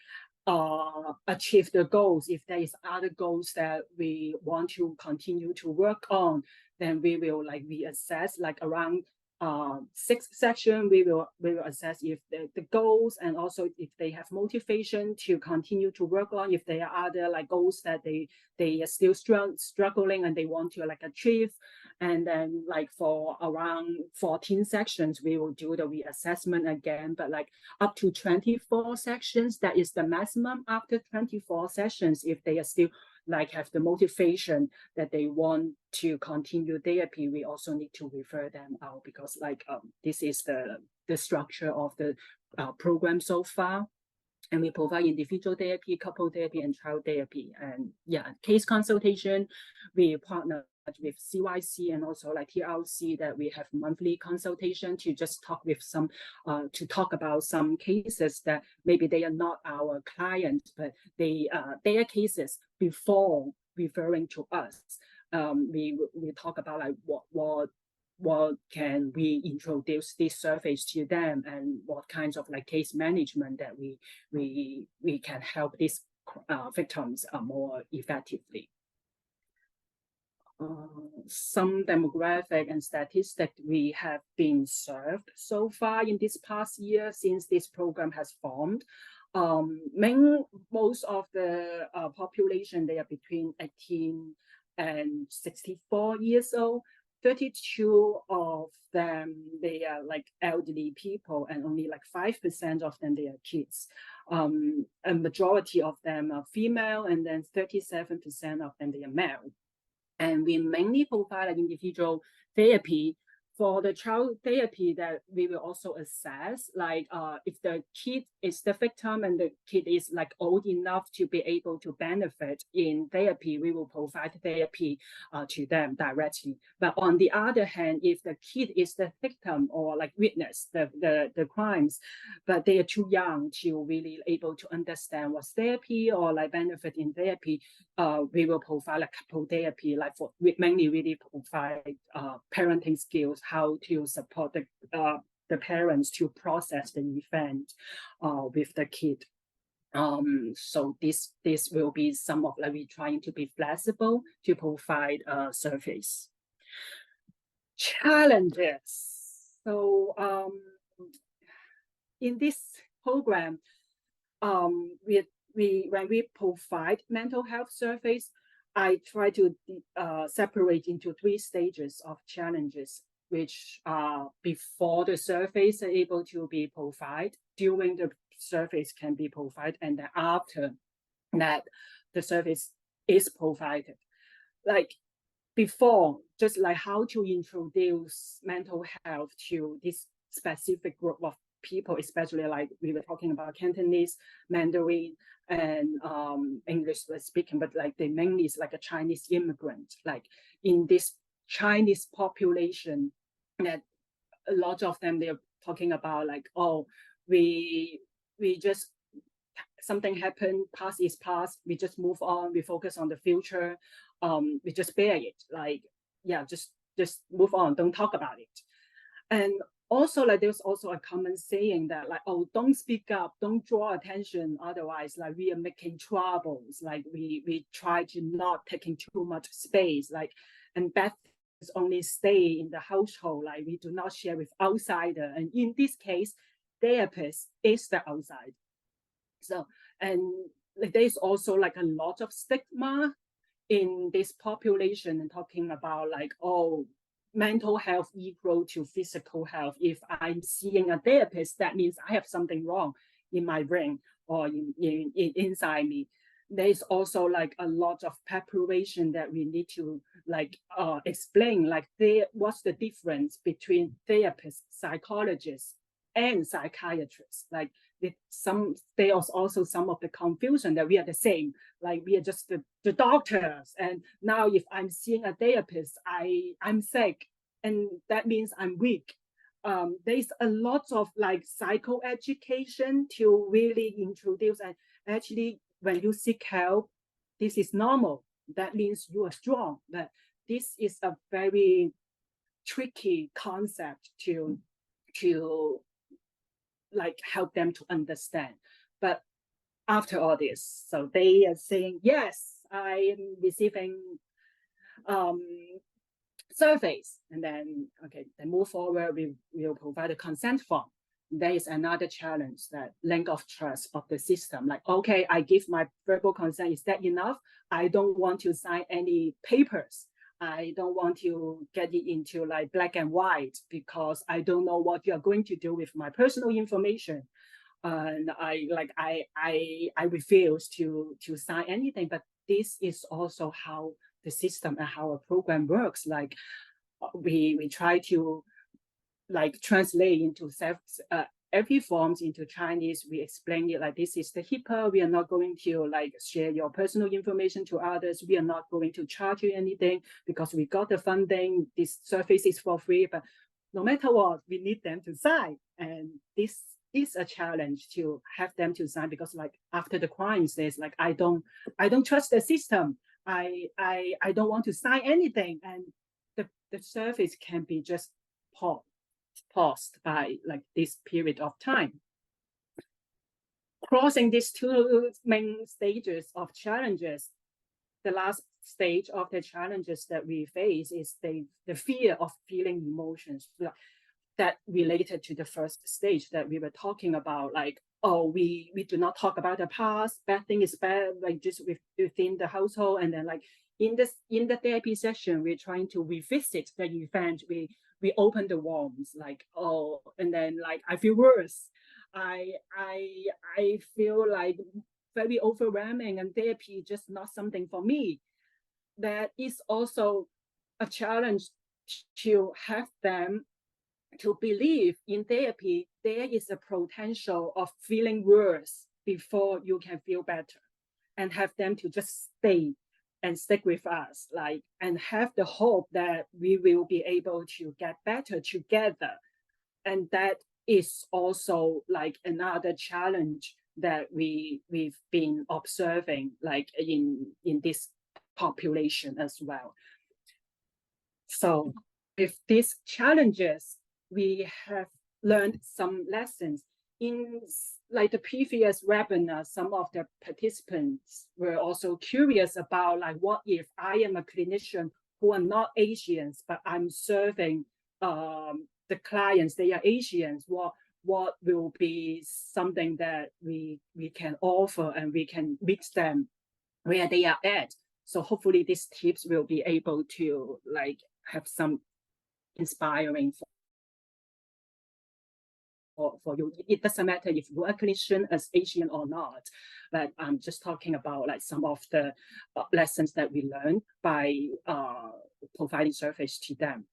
achieve the goals, if there is other goals that we want to continue to work on, then we will like reassess, like around 6th section, we will assess if the goals, and also if they have motivation to continue to work on, if there are other like goals that they are still struggling and they want to like achieve. And then like for around 14 sections, we will do the reassessment again, but like up to 24 sections, that is the maximum. After 24 sessions, if they are still like have the motivation that they want to continue therapy, we also need to refer them out, because like this is the structure of the program so far. And we provide individual therapy, couple therapy, and child therapy. And yeah, case consultation, we partner with CYC and also like TLC that we have monthly consultation to just talk with some, to talk about some cases that maybe they are not our clients, but their cases before referring to us. We talk about like what can we introduce these surveys to them, and what kinds of like case management that we can help these victims more effectively. Some demographic and statistics we have been served so far in this past year since this program has formed. Most of the population, they are between 18 and 64 years old. 32 of them, they are like elderly people, and only like 5% of them, they are kids. A majority of them are female, and then 37% of them, they are male. And we mainly provide an individual therapy. For the child therapy, that we will also assess, like if the kid is the victim and the kid is like old enough to be able to benefit in therapy, we will provide therapy to them directly. But on the other hand, if the kid is the victim or like witness the crimes, but they are too young to really able to understand what's therapy or like benefit in therapy, we will provide like couple therapy, like for mainly really provide parenting skills, how to support the parents to process the event with the kid. So this will be some of like we trying to be flexible to provide service. Challenges. So in this program, when we provide mental health surveys, I try to separate into 3 stages of challenges, which before the surveys are able to be provided, during the surveys can be provided, and then after that the service is provided. Like before, just like how to introduce mental health to this specific group of people, especially like we were talking about Cantonese, Mandarin, and English speaking, but like they mainly is like a Chinese immigrant. Like in this Chinese population, that a lot of them, they're talking about like, oh, we just, something happened, past is past, we just move on, we focus on the future, we just bear it, like, yeah, just move on, don't talk about it. And also, like, there's also a common saying that like, oh, don't speak up, don't draw attention, otherwise like we are making troubles, like we try to not taking too much space, like, and bad things only stay in the household, like we do not share with outsider. And in this case, therapist is the outside. So, and like, there's also like a lot of stigma in this population, and talking about like, oh, mental health equal to physical health. If I'm seeing a therapist, that means I have something wrong in my brain or inside me. There's also like a lot of preparation that we need to like explain, like what's the difference between therapists, psychologists, and psychiatrists. Like there's also some of the confusion that we are the same, like we are just the doctors, and now if I'm seeing a therapist, I'm sick, and that means I'm weak. There's a lot of like psychoeducation to really introduce, and actually when you seek help, this is normal, that means you are strong. But this is a very tricky concept to like help them to understand. But after all this, so they are saying, yes, I am receiving surveys, and then okay, then move forward, we will provide a consent form. There is another challenge, that lack of trust of the system. Like, okay, I give my verbal consent, is that enough? I don't want to sign any papers. I don't want to get it into like black and white, because I don't know what you are going to do with my personal information. And I refuse to sign anything. But this is also how the system and how a program works. Like we try to like translate into every forms into Chinese. We explain it like this is the HIPAA. We are not going to like share your personal information to others. We are not going to charge you anything because we got the funding. This service is for free, but no matter what, we need them to sign. And this is a challenge to have them to sign because like after the crimes, there's like, I don't trust the system. I don't want to sign anything. And the service can be just paused by like this period of time. Crossing these two main stages of challenges, the last stage of the challenges that we face is the fear of feeling emotions that related to the first stage that we were talking about, like, oh, we do not talk about the past, bad thing is bad, like just within the household. And then like in the therapy session, we're trying to revisit the event. We open the wounds, like, oh, and then like I feel worse. I feel like very overwhelming, and therapy just not something for me. That is also a challenge to have them to believe in therapy there is a potential of feeling worse before you can feel better, and have them to just stay and stick with us, like, and have the hope that we will be able to get better together. And that is also like another challenge that we've been observing, like in this population as well. So with these challenges, we have learned some lessons. In like the previous webinar, some of the participants were also curious about like, what if I am a clinician who are not Asians, but I'm serving the clients, they are Asians, what will be something that we can offer and we can reach them where they are at. So hopefully these tips will be able to like have some inspiring for you. It doesn't matter if you are a clinician as Asian or not, but I'm just talking about like some of the lessons that we learned by providing service to them.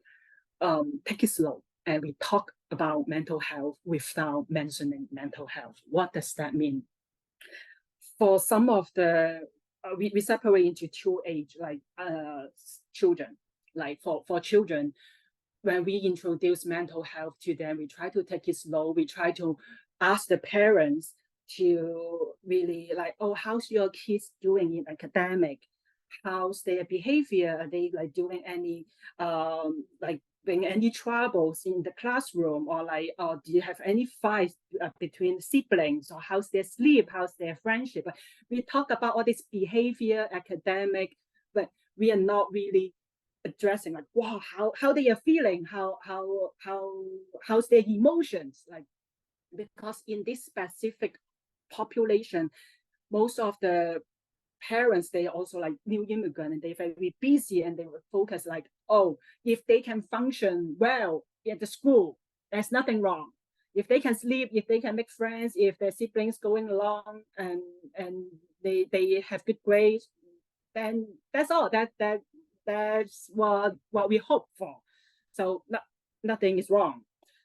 Take it slow, and we talk about mental health without mentioning mental health. What does that mean? For some of the, we separate into two age, like children. Like for children, when we introduce mental health to them, we try to take it slow. We try to ask the parents to really like, oh, how's your kids doing in academic? How's their behavior? Are they like doing any like being any troubles in the classroom, or like, do you have any fights between siblings, or how's their sleep? How's their friendship? We talk about all this behavior, academic, but we are not really addressing like, wow, how they are feeling, how's their emotions, like, because in this specific population, most of the parents, they are also like new immigrant, and they're very busy, and they will focus like, oh, if they can function well at the school, there's nothing wrong. If they can sleep, if they can make friends, if their siblings going along and they have good grades, then that's all. That's what we hope for. So nothing is wrong.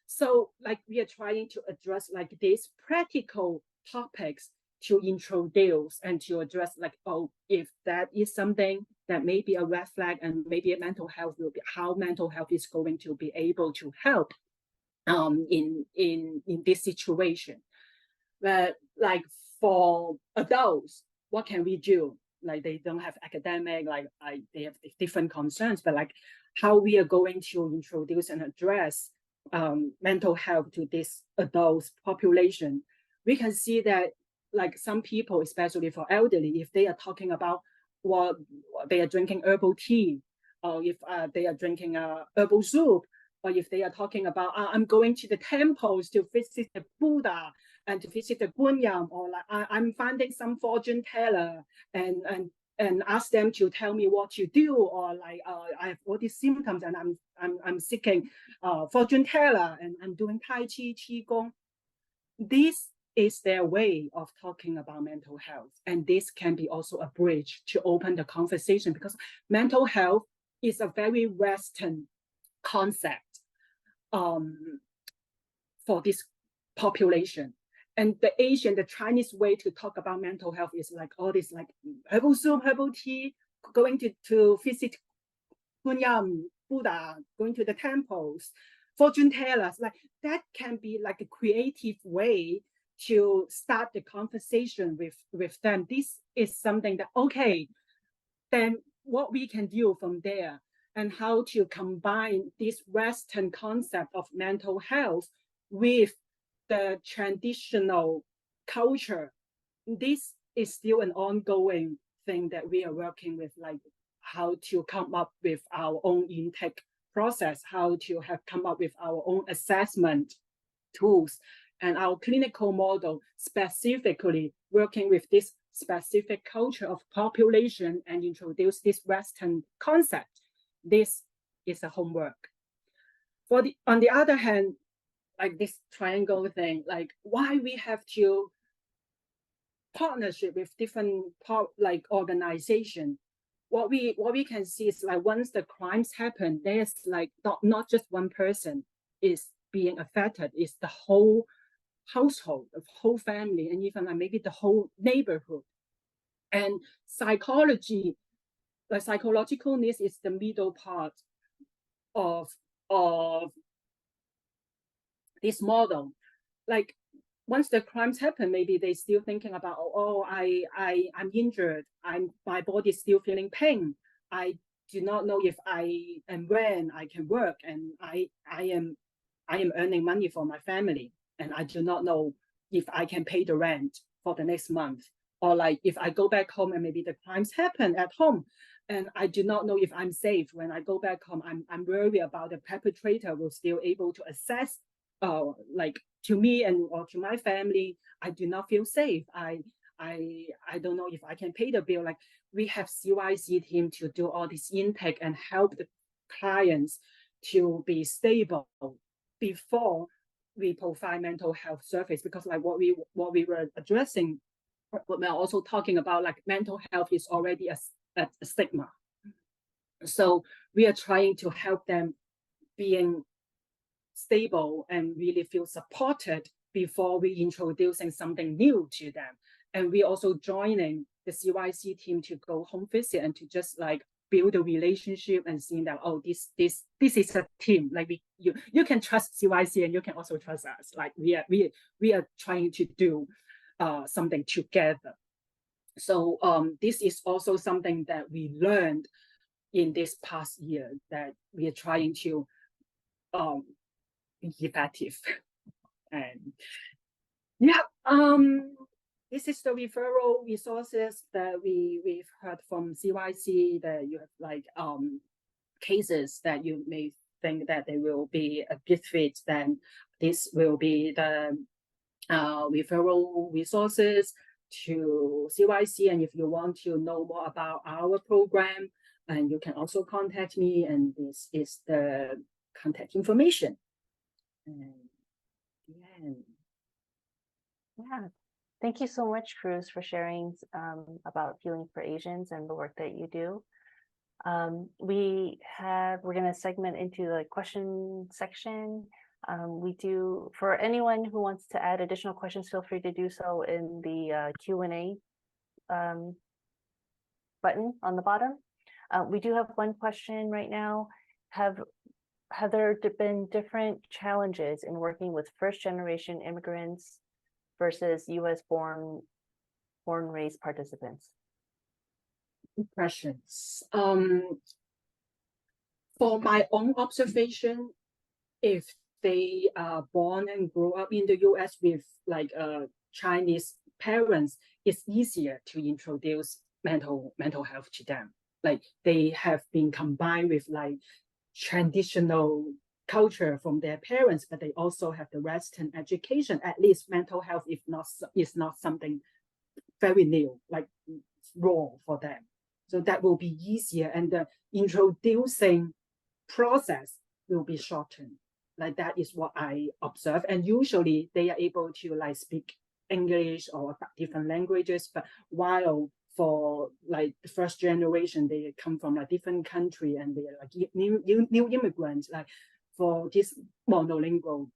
So like we are trying to address like these practical topics to introduce and to address like, oh, if that is something that may be a red flag, and maybe a mental health will be, how mental health is going to be able to help in this situation. But like for adults, what can we do? Like they don't have academic, like they have different concerns, but like how we are going to introduce and address mental health to this adult population. We can see that like some people, especially for elderly, if they are talking about what they are drinking herbal tea, or if they are drinking herbal soup, or if they are talking about I'm going to the temples to visit the Buddha and to visit the Guanyam, or like I'm finding some fortune teller and ask them to tell me what to do, or like I have all these symptoms and I'm seeking fortune teller, and I'm doing Tai Chi, Qigong. This is their way of talking about mental health, and this can be also a bridge to open the conversation, because mental health is a very Western concept for this population. And the Asian, the Chinese way to talk about mental health is like all this like herbal soup, herbal tea, going to visit Bunyam, Buddha, going to the temples, fortune tellers. Like that can be like a creative way to start the conversation with them. This is something that, okay, then what we can do from there and how to combine this Western concept of mental health with the traditional culture. This is still an ongoing thing that we are working with, like how to come up with our own intake process, how to have come up with our own assessment tools, and our clinical model specifically working with this specific culture of population and introduce this Western concept. This is a homework. On the other hand, like this triangle thing, like why we have to partnership with different like organization. What we can see is like once the crimes happen, there's like not just one person is being affected, it's the whole household, the whole family, and even like maybe the whole neighborhood. And psychology, like psychological needs is the middle part of this model. Like once the crimes happen, maybe they still thinking about, oh, I'm injured, my body is still feeling pain. I do not know if I and when I can work, and I am earning money for my family, and I do not know if I can pay the rent for the next month. Or like if I go back home and maybe the crimes happen at home, and I do not know if I'm safe when I go back home. I'm worried about the perpetrator will still able to assess, like to me and or to my family. I do not feel safe. I don't know if I can pay the bill. Like we have CYC team to do all this intake and help the clients to be stable before we provide mental health service. Because like what we were addressing, what we're also talking about, like mental health is already a stigma. So we are trying to help them being stable and really feel supported before we introducing something new to them. And we also joining the CYC team to go home visit and to just like build a relationship and seeing that, oh, this is a team. Like you can trust CYC and you can also trust us. Like we are trying to do something together. So this is also something that we learned in this past year, that we are trying to be effective. And yeah, this is the referral resources that we've heard from CYC, that you have like cases that you may think that they will be a good fit. Then this will be the referral resources to CYC. And if you want to know more about our program, and you can also contact me, and this is the contact information. And yeah, thank you so much, Cruz, for sharing about Healing for Asians and the work that you do. We're going to segment into the question section. We do, for anyone who wants to add additional questions, feel free to do so in the Q&A button on the bottom. We do have one question right now. Have there been different challenges in working with first-generation immigrants versus U.S.-born raised participants? Questions. For my own observation, if they are born and grow up in the U.S. with like Chinese parents, it's easier to introduce mental health to them. Like they have been combined with like traditional culture from their parents, but they also have the Western education. At least mental health is not something very new, like raw for them. So that will be easier, and the introducing process will be shortened. Like that is what I observe. And usually they are able to like speak English or different languages, but while for like the first generation, they come from a different country and they are like new immigrants. Like for this monolingual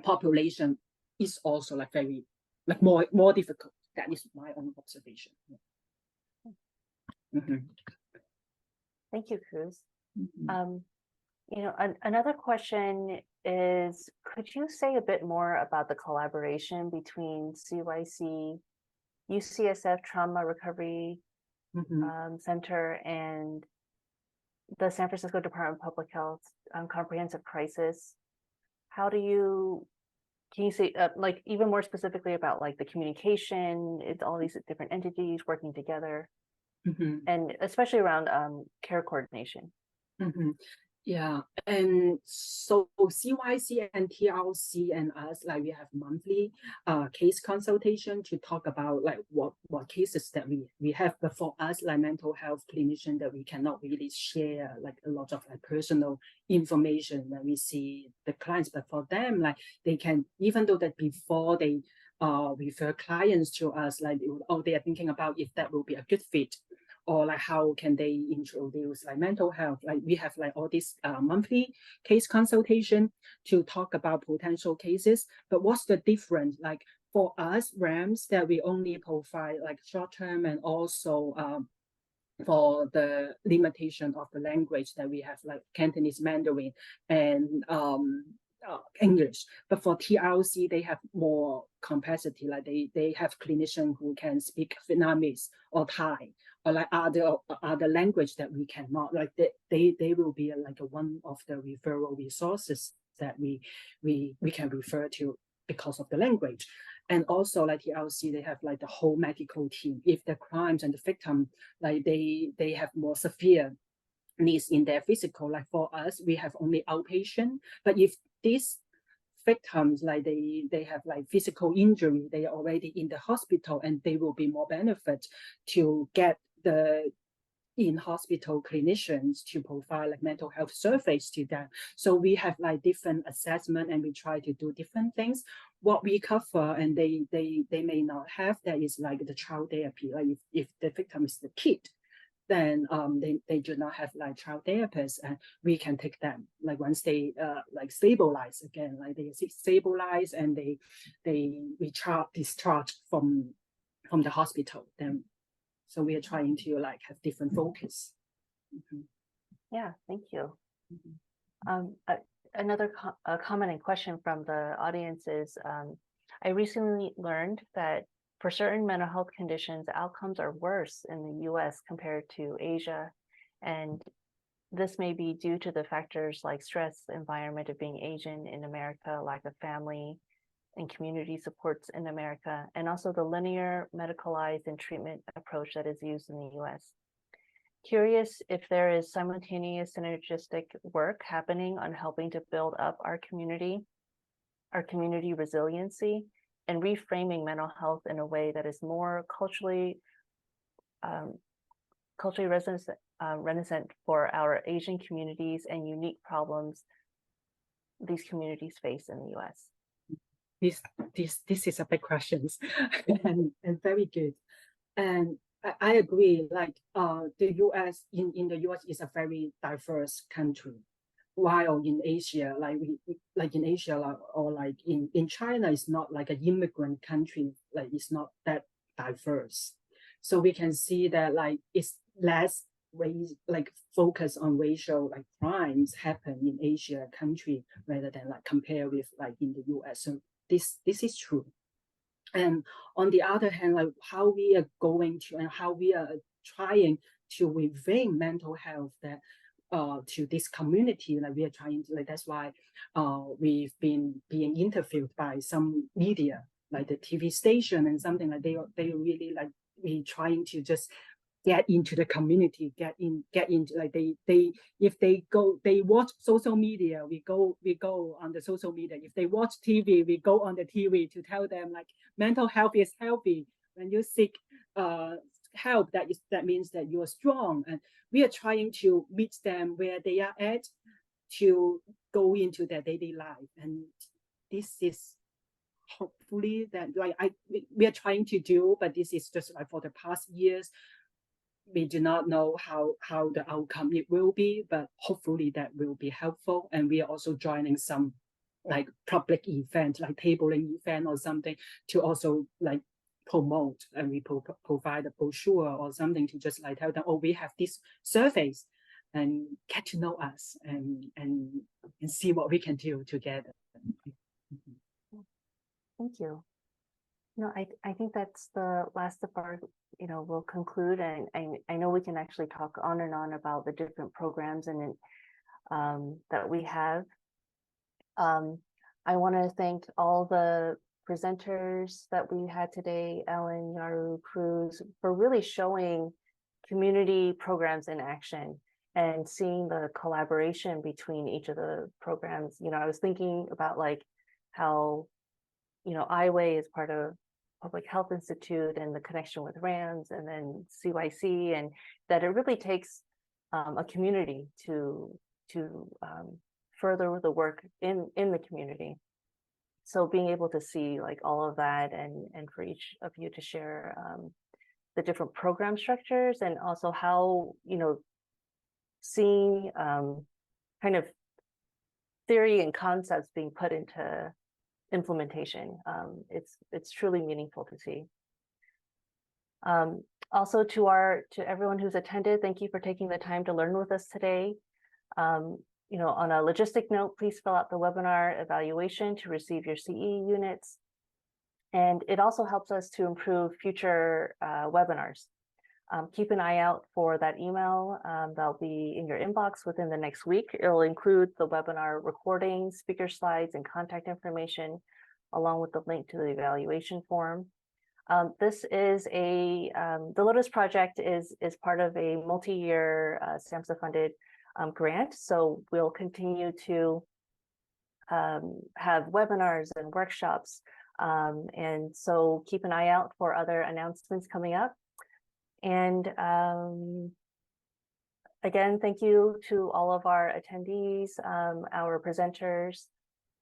population is also like very like more difficult. That is my own observation. Thank you, Cruz. Mhm. Another question is, could you say a bit more about the collaboration between CYC, UCSF Trauma Recovery Center, and the San Francisco Department of Public Health Comprehensive Crisis? How do you, can you say like even more specifically about like the communication, it's all these different entities working together, and especially around care coordination? Yeah, and so CYC and TLC and us, like we have monthly case consultation to talk about like what cases that we have. But for us, like mental health clinician, that we cannot really share like a lot of like personal information when we see the clients. But for them, like they can, even though that before they refer clients to us, like they are thinking about if that will be a good fit, or like how can they introduce like mental health. Like we have like all this monthly case consultation to talk about potential cases. But what's the difference? Like for us RAMs, that we only provide like short term, and also for the limitation of the language, that we have like Cantonese, Mandarin, and English. But for TLC, they have more capacity. Like they have clinicians who can speak Vietnamese or Thai, or like other language that we cannot. Like they will be like one of the referral resources that we can refer to because of the language. And also like TLC, they have like the whole medical team. If the crimes and the victim, like they have more severe needs in their physical, like for us, we have only outpatient. But if these victims, like they have like physical injury, they are already in the hospital, and they will be more benefit to get the in-hospital clinicians to provide like mental health service to them. So we have like different assessment, and we try to do different things. What we cover, and they may not have, that is like the child therapy. Like if the victim is the kid, then they do not have like child therapists, and we can take them like once they like stabilize again, like they stabilize and they discharge from the hospital. Then so we are trying to like have different focus. Yeah, thank you. Another comment and question from the audience is, I recently learned that for certain mental health conditions, outcomes are worse in the US compared to Asia. And this may be due to the factors like stress, environment of being Asian in America, lack of family and community supports in America, and also the linear, medicalized, and treatment approach that is used in the US. Curious if there is simultaneous synergistic work happening on helping to build up our community resiliency, and reframing mental health in a way that is more culturally reticent for our Asian communities and unique problems these communities face in the US. This is a big question and very good. And I agree, like the US, in the US is a very diverse country, while in Asia, like in Asia, or like in China, it's not like an immigrant country, like it's not that diverse. So we can see that like it's less like focus on racial like crimes happen in Asia country rather than like compare with like in the US. So this is true. And on the other hand, like how we are going to, and how we are trying to bring mental health that to this community, like we are trying to, like that's why we've been being interviewed by some media, like the TV station and something, like they really like we trying to just get into the community, get into like if they watch social media, we go on the social media. If they watch TV, we go on the TV to tell them like mental health is healthy. When you seek help, that means that you are strong. And we are trying to meet them where they are at to go into their daily life. And this is hopefully that like we are trying to do, but this is just like for the past years. We do not know how the outcome it will be, but hopefully that will be helpful. And we are also joining some like public event, like tabling event or something, to also like promote, and we provide a brochure or something to just like tell them, oh, we have this surveys, and get to know us and see what we can do together. Thank you. No, I think that's the last of our, we'll conclude, and I know we can actually talk on and on about the different programs and that we have. I want to thank all the presenters that we had today, Ellen, Yaru, Cruz, for really showing community programs in action and seeing the collaboration between each of the programs. I was thinking about like how, IWay is part of Public Health Institute and the connection with RAMS, and then CYC, and that it really takes a community to further the work in the community. So being able to see like all of that, and for each of you to share the different program structures, and also how, seeing kind of theory and concepts being put into implementation. It's truly meaningful to see. Also to everyone who's attended, thank you for taking the time to learn with us today. On a logistic note, please fill out the webinar evaluation to receive your CE units. And it also helps us to improve future webinars. Keep an eye out for that email. That'll be in your inbox within the next week. It'll include the webinar recording, speaker slides, and contact information, along with the link to the evaluation form. This is the Lotus project is part of a multi-year SAMHSA funded grant. So we'll continue to have webinars and workshops. And so keep an eye out for other announcements coming up. And again, thank you to all of our attendees, our presenters,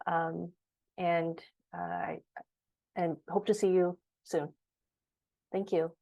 and hope to see you soon. Thank you.